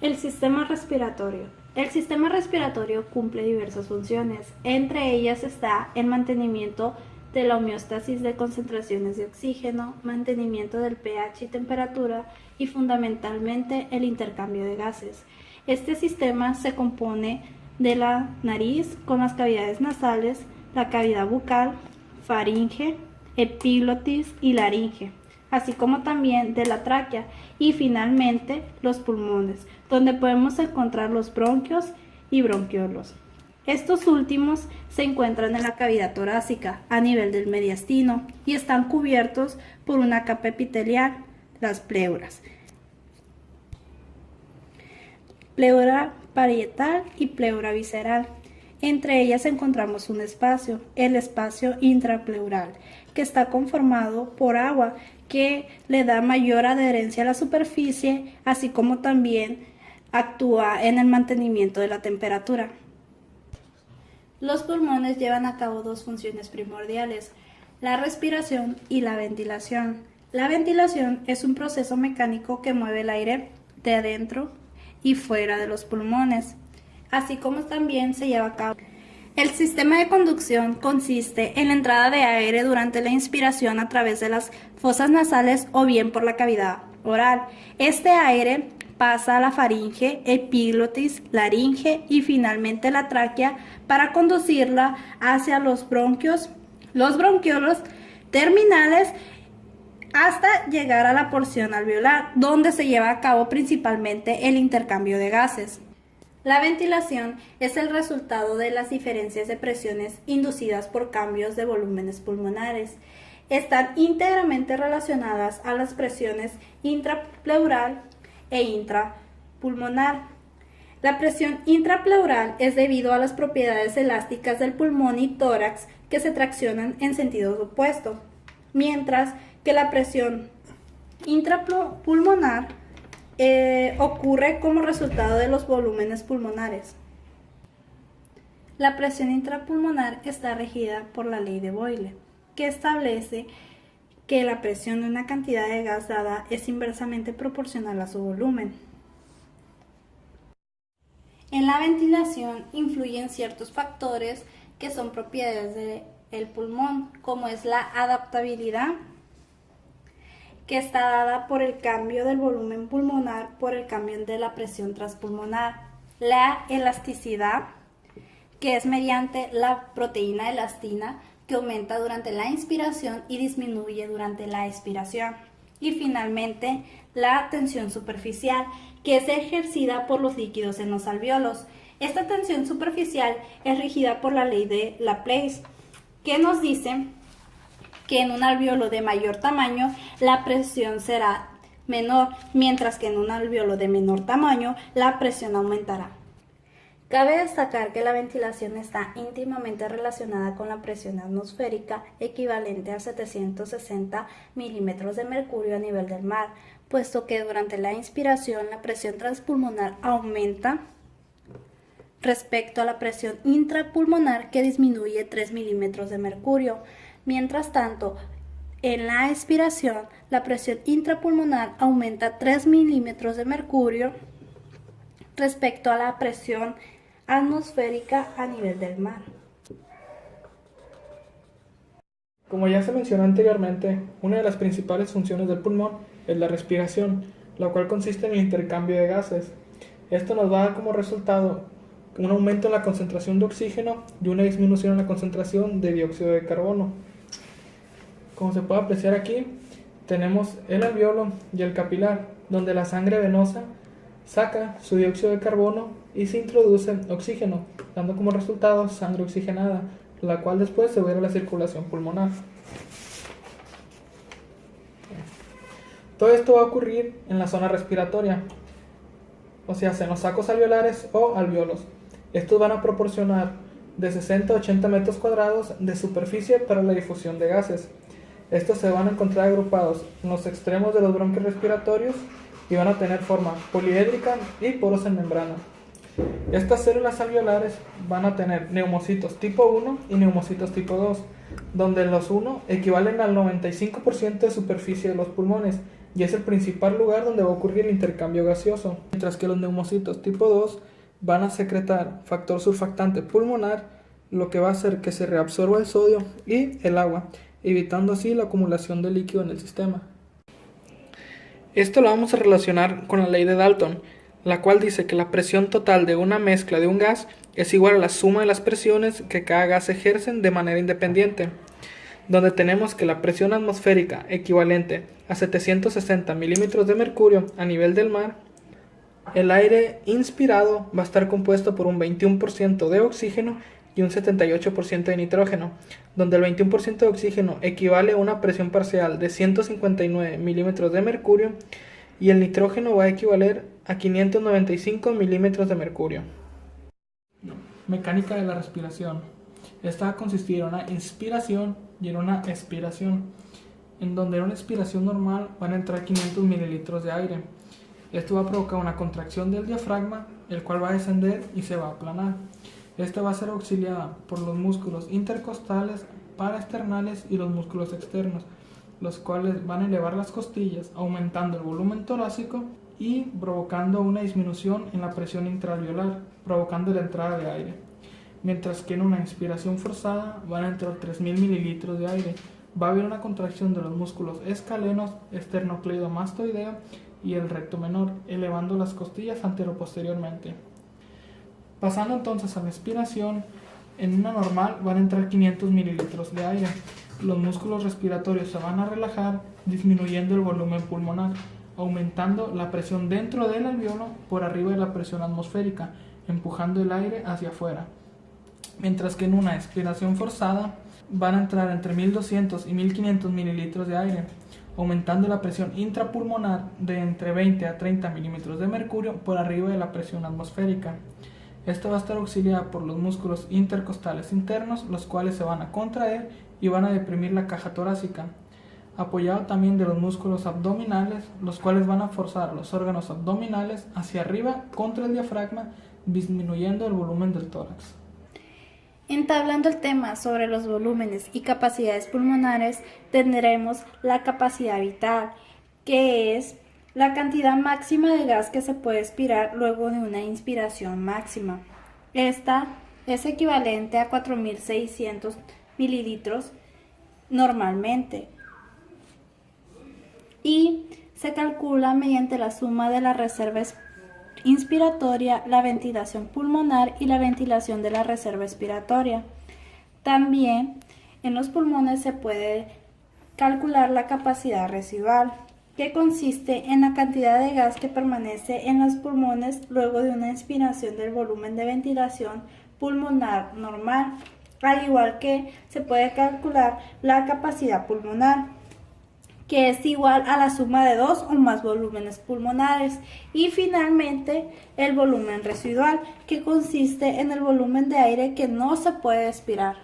El sistema respiratorio. El sistema respiratorio cumple diversas funciones. Entre ellas está el mantenimiento de la homeostasis de concentraciones de oxígeno, mantenimiento del pH y temperatura y fundamentalmente el intercambio de gases. Este sistema se compone de la nariz con las cavidades nasales, la cavidad bucal, faringe, epiglotis y laringe, así como también de la tráquea y finalmente los pulmones, donde podemos encontrar los bronquios y bronquiolos. Estos últimos se encuentran en la cavidad torácica a nivel del mediastino y están cubiertos por una capa epitelial, las pleuras. Pleura parietal y pleura visceral. Entre ellas encontramos un espacio, el espacio intrapleural, que está conformado por agua que le da mayor adherencia a la superficie, así como también actúa en el mantenimiento de la temperatura. Los pulmones llevan a cabo dos funciones primordiales, la respiración y la ventilación. La ventilación es un proceso mecánico que mueve el aire de adentro y fuera de los pulmones, así como también se lleva a cabo. El sistema de conducción consiste en la entrada de aire durante la inspiración a través de las fosas nasales o bien por la cavidad oral. Este aire pasa a la faringe, epiglotis, laringe y finalmente la tráquea para conducirla hacia los bronquios, los bronquiolos terminales hasta llegar a la porción alveolar, donde se lleva a cabo principalmente el intercambio de gases. La ventilación es el resultado de las diferencias de presiones inducidas por cambios de volúmenes pulmonares. Están íntegramente relacionadas a las presiones intrapleural e intrapulmonar. La presión intrapleural es debido a las propiedades elásticas del pulmón y tórax que se traccionan en sentido opuesto, mientras que la presión intrapulmonar ocurre como resultado de los volúmenes pulmonares. La presión intrapulmonar está regida por la ley de Boyle, que establece que la presión de una cantidad de gas dada es inversamente proporcional a su volumen. En la ventilación influyen ciertos factores que son propiedades del pulmón, como es la adaptabilidad, que está dada por el cambio del volumen pulmonar por el cambio de la presión transpulmonar, la elasticidad, que es mediante la proteína elastina, que aumenta durante la inspiración y disminuye durante la expiración. Y finalmente, la tensión superficial, que es ejercida por los líquidos en los alvéolos. Esta tensión superficial es regida por la ley de Laplace, que nos dice que en un alvéolo de mayor tamaño la presión será menor, mientras que en un alvéolo de menor tamaño la presión aumentará. Cabe destacar que la ventilación está íntimamente relacionada con la presión atmosférica, equivalente a 760 milímetros de mercurio a nivel del mar, puesto que durante la inspiración la presión transpulmonar aumenta respecto a la presión intrapulmonar, que disminuye 3 milímetros de mercurio. Mientras tanto, en la expiración, la presión intrapulmonar aumenta 3 milímetros de mercurio respecto a la presión atmosférica a nivel del mar. Como ya se mencionó anteriormente, una de las principales funciones del pulmón es la respiración, la cual consiste en el intercambio de gases. Esto nos va a dar como resultado un aumento en la concentración de oxígeno y una disminución en la concentración de dióxido de carbono. Como se puede apreciar aquí, tenemos el alvéolo y el capilar, donde la sangre venosa saca su dióxido de carbono y se introduce oxígeno, dando como resultado sangre oxigenada, la cual después se va a ir a la circulación pulmonar. Todo esto va a ocurrir en la zona respiratoria, o sea, en los sacos alveolares o alvéolos. Estos van a proporcionar de 60 a 80 metros cuadrados de superficie para la difusión de gases. Estos se van a encontrar agrupados en los extremos de los bronquios respiratorios y van a tener forma poliédrica y poros en membrana. Estas células alveolares van a tener neumocitos tipo 1 y neumocitos tipo 2, donde los 1 equivalen al 95% de superficie de los pulmones y es el principal lugar donde va a ocurrir el intercambio gaseoso, mientras que los neumocitos tipo 2 van a secretar factor surfactante pulmonar, lo que va a hacer que se reabsorba el sodio y el agua, evitando así la acumulación de líquido en el sistema. Esto lo vamos a relacionar con la ley de Dalton, la cual dice que la presión total de una mezcla de un gas es igual a la suma de las presiones que cada gas ejercen de manera independiente, donde tenemos que la presión atmosférica equivalente a 760 milímetros de mercurio a nivel del mar, el aire inspirado va a estar compuesto por un 21% de oxígeno y un 78% de nitrógeno, donde el 21% de oxígeno equivale a una presión parcial de 159 milímetros de mercurio y el nitrógeno va a equivaler a 595 milímetros de mercurio. Mecánica de la respiración. Esta va a consistir en una inspiración y en una expiración, en donde en una expiración normal van a entrar 500 mililitros de aire. Esto va a provocar una contracción del diafragma, el cual va a descender y se va a aplanar. Esta va a ser auxiliada por los músculos intercostales, paraesternales y los músculos externos, los cuales van a elevar las costillas, aumentando el volumen torácico y provocando una disminución en la presión intraalveolar, provocando la entrada de aire. Mientras que en una inspiración forzada van a entrar 3000 mililitros de aire. Va a haber una contracción de los músculos escalenos, esternocleidomastoideo y el recto menor, elevando las costillas antero-posteriormente. Pasando entonces a la expiración, en una normal van a entrar 500 mililitros de aire. Los músculos respiratorios se van a relajar, disminuyendo el volumen pulmonar, aumentando la presión dentro del alveolo por arriba de la presión atmosférica, empujando el aire hacia afuera. Mientras que en una expiración forzada van a entrar entre 1200 y 1500 mililitros de aire, aumentando la presión intrapulmonar de entre 20 a 30 milímetros de mercurio por arriba de la presión atmosférica. Esto va a estar auxiliada por los músculos intercostales internos, los cuales se van a contraer y van a deprimir la caja torácica, apoyado también de los músculos abdominales, los cuales van a forzar los órganos abdominales hacia arriba contra el diafragma, disminuyendo el volumen del tórax. Entablando el tema sobre los volúmenes y capacidades pulmonares, tendremos la capacidad vital, que es la cantidad máxima de gas que se puede expirar luego de una inspiración máxima. Esta es equivalente a 4600 mililitros normalmente y se calcula mediante la suma de la reserva inspiratoria, la ventilación pulmonar y la ventilación de la reserva expiratoria. También en los pulmones se puede calcular la capacidad residual, que consiste en la cantidad de gas que permanece en los pulmones luego de una inspiración del volumen de ventilación pulmonar normal, al igual que se puede calcular la capacidad pulmonar, que es igual a la suma de dos o más volúmenes pulmonares, y finalmente el volumen residual, que consiste en el volumen de aire que no se puede expirar.